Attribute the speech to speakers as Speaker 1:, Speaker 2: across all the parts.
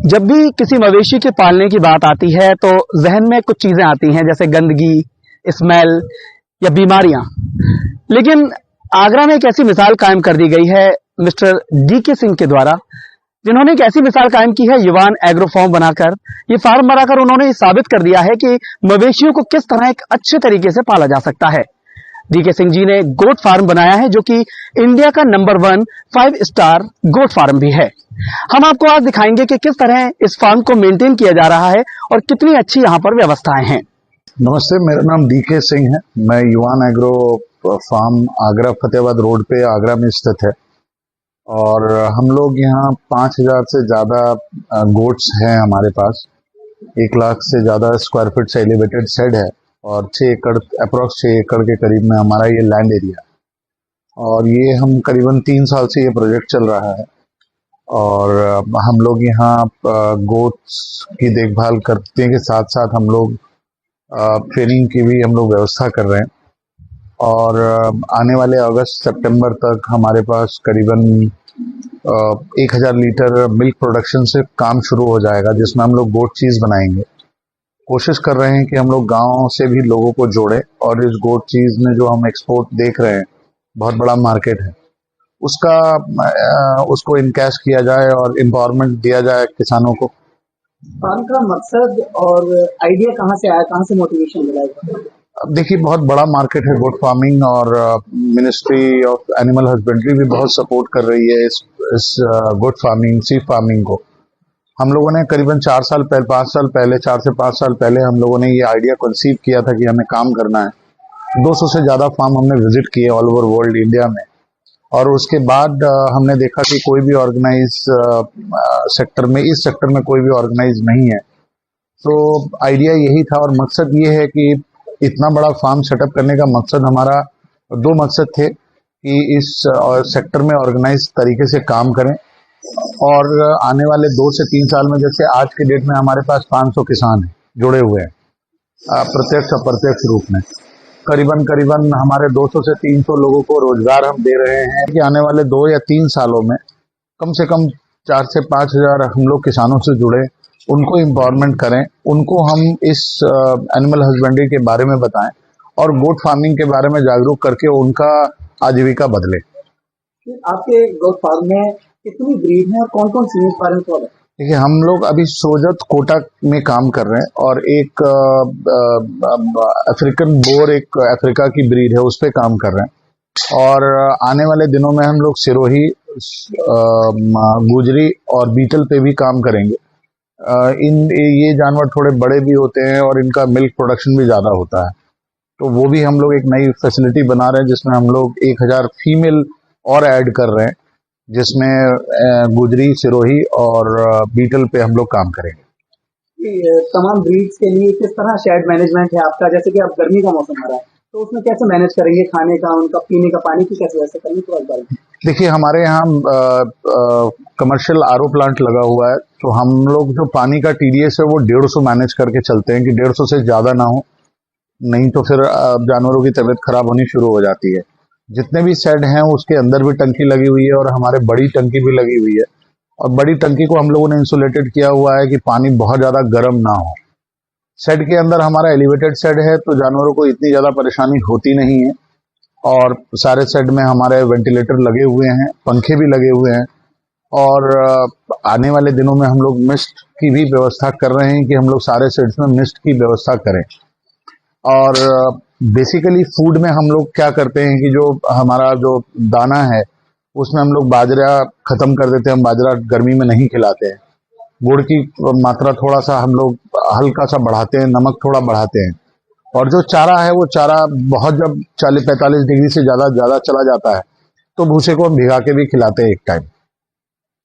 Speaker 1: जब भी किसी मवेशी के पालने की बात आती है तो जहन में कुछ चीजें आती हैं, जैसे गंदगी, स्मेल या बीमारियां। लेकिन आगरा में एक ऐसी मिसाल कायम कर दी गई है मिस्टर डीके सिंह के द्वारा, जिन्होंने एक ऐसी मिसाल कायम की है युवान एग्रो फार्म बनाकर। ये फार्म बनाकर उन्होंने साबित कर दिया है कि मवेशियों को किस तरह एक अच्छे तरीके से पाला जा सकता है। डीके सिंह जी ने गोट फार्म बनाया है, जो कि इंडिया का नंबर 1 5 स्टार गोट फार्म भी है। हम आपको आज दिखाएंगे कि किस तरह इस फार्म को मेंटेन किया जा रहा है और कितनी अच्छी यहाँ पर व्यवस्थाएं हैं।
Speaker 2: नमस्ते, मेरा नाम डीके सिंह है। मैं Yuvan agro farm Agra Fatehabad road पे आगरा में स्थित है और हम लोग यहाँ 5,000 से ज़्यादा गोट्स हैं हमारे पास। 1 लाख से ज़्यादा स्क्वायर फीट से एलिवेटेड शेड है और 6 एकड़ अप्रॉक्स 6 एकड़ के करीब में हमारा ये लैंड एरिया है और ये हम करीबन 3 साल से ये प्रोजेक्ट चल रहा है। और हम लोग यहाँ गोट्स की देखभाल करने के साथ साथ हम लोग ट्रेनिंग की भी हम लोग व्यवस्था कर रहे हैं और आने वाले अगस्त सितंबर तक हमारे पास करीबन 1,000 लीटर मिल्क प्रोडक्शन से काम शुरू हो जाएगा, जिसमें हम लोग गोट चीज़ बनाएंगे। कोशिश कर रहे हैं कि हम लोग गाँव से भी लोगों को जोड़े और इस गोट चीज़ में जो हम एक्सपोर्ट देख रहे हैं, बहुत बड़ा मार्केट है, उसको इनकैश किया जाए और एम्पावरमेंट दिया जाए किसानों को।
Speaker 1: फार्म का मकसद और आइडिया कहाँ से आया, कहाँ से मोटिवेशन मिला?
Speaker 2: अब देखिए, बहुत बड़ा मार्केट है गोट फार्मिंग और मिनिस्ट्री ऑफ एनिमल हस्बेंड्री भी बहुत सपोर्ट कर रही है इस गोट फार्मिंग, सी फार्मिंग को। हम लोगों ने करीबन 4 से 5 साल पहले हम लोगों ने ये आइडिया कंसीव किया था कि हमें काम करना है। 200 से ज़्यादा फार्म हमने विजिट किए ऑल ओवर वर्ल्ड इंडिया में और उसके बाद हमने देखा कि कोई भी ऑर्गेनाइज सेक्टर में, इस सेक्टर में कोई भी ऑर्गेनाइज नहीं है। तो आइडिया यही था और मकसद ये है कि इतना बड़ा फार्म सेटअप करने का मकसद हमारा 2 मकसद थे कि इस सेक्टर में ऑर्गेनाइज तरीके से काम करें और आने वाले 2 से 3 साल में, जैसे आज के डेट में हमारे पास 500 किसान हैं जुड़े हुए हैं प्रत्यक्ष अप्रत्यक्ष रूप में। करीबन हमारे 200 से 300 लोगों को रोजगार हम दे रहे हैं कि आने वाले 2 या 3 सालों में कम से कम 4 से 5,000 हम लोग किसानों से जुड़े, उनको एम्पावरमेंट करें, उनको हम इस एनिमल हस्बेंड्री के बारे में बताएं और गोट फार्मिंग के बारे में जागरूक करके उनका आजीविका बदले।
Speaker 1: आपके गोट फार्म में कितनी ब्रीड है और कौन कौन सी पालन कर रहे हैं?
Speaker 2: देखिए, हम लोग अभी सोजत कोटा में काम कर रहे हैं और एक अफ्रीकन बोर, एक अफ्रीका की ब्रीड है, उस पर काम कर रहे हैं और आने वाले दिनों में हम लोग सिरोही, गुजरी और बीटल पे भी काम करेंगे। ये जानवर थोड़े बड़े भी होते हैं और इनका मिल्क प्रोडक्शन भी ज़्यादा होता है, तो वो भी हम लोग एक नई फैसिलिटी बना रहे हैं जिसमें हम लोग 1,000 फीमेल और ऐड कर रहे हैं, जिसमें गुजरी, सिरोही और बीटल पे हम लोग काम करेंगे।
Speaker 1: तमाम ब्रीड्स के लिए किस तरह शेड मैनेजमेंट है आपका? जैसे कि अब गर्मी का मौसम आ रहा है, तो उसमें कैसे मैनेज करेंगे खाने का, उनका पीने का पानी की कैसे व्यवस्था करेंगे? तो
Speaker 2: देखिए, हमारे यहाँ कमर्शियल आरओ प्लांट लगा हुआ है, तो हम लोग जो पानी का टीडीएस है वो 150 मैनेज करके चलते हैं कि 150 से ज़्यादा ना हो, नहीं तो फिर जानवरों की तबीयत खराब होनी शुरू हो जाती है। जितने भी शेड हैं उसके अंदर भी टंकी लगी हुई है और हमारे बड़ी टंकी भी लगी हुई है और बड़ी टंकी को हम लोगों ने इंसुलेटेड किया हुआ है कि पानी बहुत ज़्यादा गर्म ना हो। शेड के अंदर हमारा एलिवेटेड शेड है तो जानवरों को इतनी ज़्यादा परेशानी होती नहीं है और सारे शेड में हमारे वेंटिलेटर लगे हुए हैं, पंखे भी लगे हुए हैं और आने वाले दिनों में हम लोग मिस्ट की भी व्यवस्था कर रहे हैं कि हम लोग सारे शेड्स में मिस्ट की व्यवस्था करें। और बेसिकली फूड में हम लोग क्या करते हैं कि जो हमारा जो दाना है उसमें हम लोग बाजरा खत्म कर देते हैं। हम बाजरा गर्मी में नहीं खिलाते हैं। गुड़ की मात्रा थोड़ा सा हम लोग हल्का सा बढ़ाते हैं, नमक थोड़ा बढ़ाते हैं और जो चारा है वो चारा बहुत जब 40-45 डिग्री से ज़्यादा चला जाता है तो भूसे को हम भिगा के भी खिलाते हैं एक टाइम।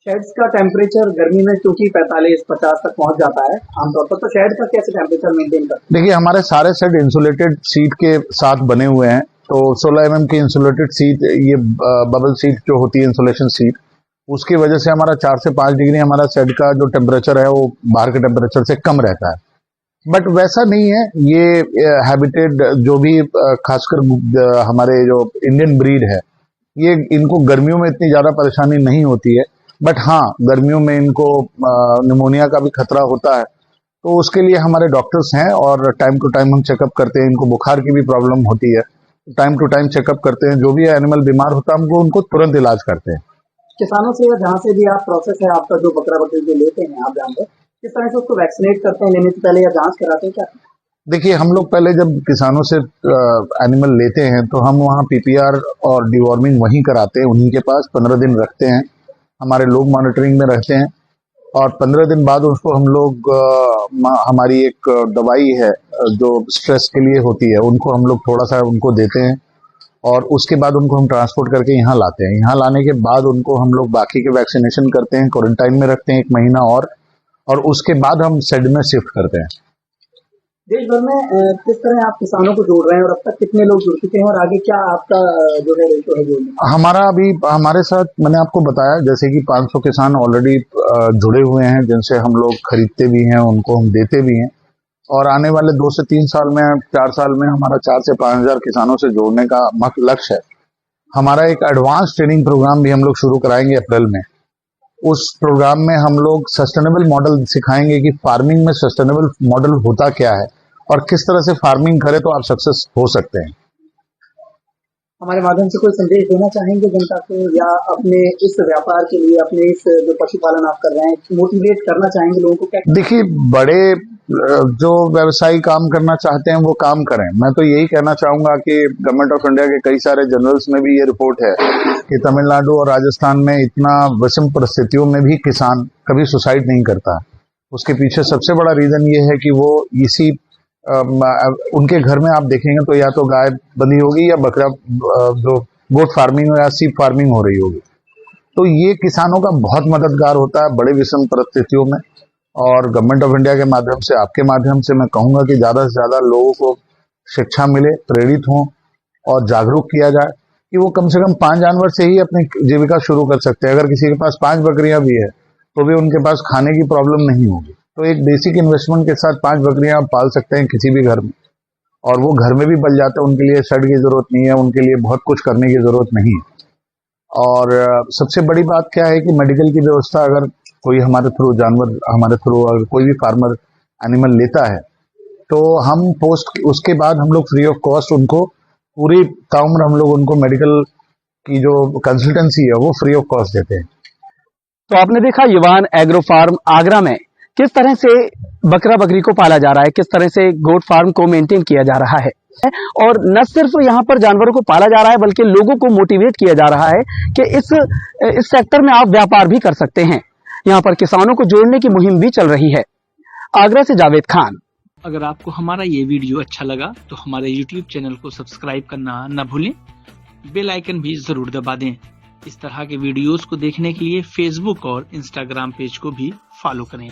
Speaker 1: शेड्स का टेम्परेचर गर्मी में क्योंकि 45-50 तक पहुंच जाता है आमतौर पर, तो शेड का कैसे टेम्परेचर मेंटेन करते हैं? देखिए, हमारे सारे शेड इंसुलेटेड सीट के साथ बने हुए हैं, तो 16 mm की इंसुलेटेड सीट, ये बबल सीट जो होती है, इंसुलेशन सीट, उसकी वजह से हमारा 4 से 5 डिग्री हमारा शेड का जो टेम्परेचर है वो बाहर के टेम्परेचर से कम रहता है। बट वैसा नहीं है, ये हैबिटेड जो भी खासकर हमारे जो इंडियन ब्रीड है, ये इनको गर्मियों में इतनी ज़्यादा परेशानी नहीं होती है
Speaker 2: बट हाँ, गर्मियों में इनको निमोनिया का भी खतरा होता है, तो उसके लिए हमारे डॉक्टर्स हैं और टाइम टू टाइम हम चेकअप करते हैं। इनको बुखार की भी प्रॉब्लम होती है, टाइम टू टाइम चेकअप करते हैं। जो भी एनिमल बीमार होता है हमको उनको तुरंत इलाज करते हैं।
Speaker 1: किसानों से या जहाँ से भी आप प्रोसेस है आपका जो बकरा बकरी जो लेते हैं आप जानवर, किस तरह से उसको वैक्सीनेट करते हैं लेने से पहले या जांच कराते हैं क्या?
Speaker 2: देखिए, हम लोग पहले जब किसानों से एनिमल लेते हैं तो हम वहाँ पीपीआर और डिवॉर्मिंग वहीं कराते हैं, उन्हीं के पास 15 दिन रखते हैं। हमारे लोग मॉनिटरिंग में रहते हैं और 15 दिन बाद उसको हम लोग हमारी एक दवाई है जो स्ट्रेस के लिए होती है, उनको हम लोग थोड़ा सा उनको देते हैं और उसके बाद उनको हम ट्रांसपोर्ट करके यहाँ लाते हैं। यहाँ लाने के बाद उनको हम लोग बाकी के वैक्सीनेशन करते हैं, क्वारंटाइन में रखते हैं 1 महीना और उसके बाद हम शेड में शिफ्ट करते हैं।
Speaker 1: देश भर में किस तरह आप किसानों को जोड़ रहे हैं और अब तक कितने लोग जुड़ चुके हैं और आगे क्या आपका जो है रेशो है जोड़ने?
Speaker 2: हमारा अभी हमारे साथ मैंने आपको बताया जैसे कि 500 किसान ऑलरेडी जुड़े हुए हैं, जिनसे हम लोग खरीदते भी हैं, उनको हम देते भी हैं और आने वाले 2 से 3 साल में 4 साल में हमारा 4 से 5 हजार किसानों से जोड़ने का लक्ष्य है। हमारा एक एडवांस ट्रेनिंग प्रोग्राम भी हम लोग शुरू कराएंगे अप्रैल में। उस प्रोग्राम में हम लोग सस्टेनेबल मॉडल सिखाएंगे कि फार्मिंग में सस्टेनेबल मॉडल होता क्या है और किस तरह से फार्मिंग करें तो आप सक्सेस हो सकते हैं।
Speaker 1: हमारे माध्यम से कोई संदेश देना चाहेंगे जनता को या अपने इस व्यापार के लिए अपने इस जो पशुपालन आप कर रहे हैं मोटिवेट करना चाहेंगे लोगों को क्या? देखिए,
Speaker 2: बड़े जो व्यवसायी काम करना चाहते हैं वो काम करें। मैं तो यही कहना चाहूंगा कि गवर्नमेंट ऑफ इंडिया के कई सारे जनरल्स में भी ये रिपोर्ट है कि तमिलनाडु और राजस्थान में इतना विषम परिस्थितियों में भी किसान कभी सुसाइड नहीं करता। उसके पीछे सबसे बड़ा रीजन ये है कि वो इसी उनके घर में आप देखेंगे तो या तो गाय बंधी होगी या बकरा जो गोट फार्मिंग या सीप फार्मिंग हो रही होगी। तो ये किसानों का बहुत मददगार होता है बड़े विषम परिस्थितियों में। और गवर्नमेंट ऑफ इंडिया के माध्यम से, आपके माध्यम से मैं कहूंगा कि ज्यादा से ज्यादा लोगों को शिक्षा मिले, प्रेरित हों और जागरूक किया जाए कि वो कम से कम 5 जानवर से ही अपनी जीविका शुरू कर सकते हैं। अगर किसी के पास 5 बकरियां भी है तो भी उनके पास खाने की प्रॉब्लम नहीं होगी। तो एक बेसिक इन्वेस्टमेंट के साथ 5 बकरियां आप पाल सकते हैं किसी भी घर में और वो घर में भी पल जाता है। उनके लिए शेड की जरूरत नहीं है, उनके लिए बहुत कुछ करने की जरूरत नहीं है। और सबसे बड़ी बात क्या है कि मेडिकल की व्यवस्था, अगर कोई हमारे थ्रू जानवर अगर कोई भी फार्मर एनिमल लेता है तो हम उसके बाद हम लोग फ्री ऑफ कॉस्ट उनको पूरी ताउम्र हम लोग उनको मेडिकल की जो कंसल्टेंसी है वो फ्री ऑफ कॉस्ट देते हैं।
Speaker 1: तो आपने देखा युवान एग्रो फार्म आगरा में किस तरह से बकरा बकरी को पाला जा रहा है, किस तरह से गोट फार्म को मेंटेन किया जा रहा है और न सिर्फ यहाँ पर जानवरों को पाला जा रहा है बल्कि लोगों को मोटिवेट किया जा रहा है कि इस सेक्टर में आप व्यापार भी कर सकते हैं। यहाँ पर किसानों को जोड़ने की मुहिम भी चल रही है। आगरा से जावेद खान।
Speaker 3: अगर आपको हमारा ये वीडियो अच्छा लगा तो हमारे YouTube चैनल को सब्सक्राइब करना न भूलें, बेल आइकन भी जरूर दबा दें। इस तरह के वीडियोस को देखने के लिए Facebook और Instagram पेज को भी फॉलो करें।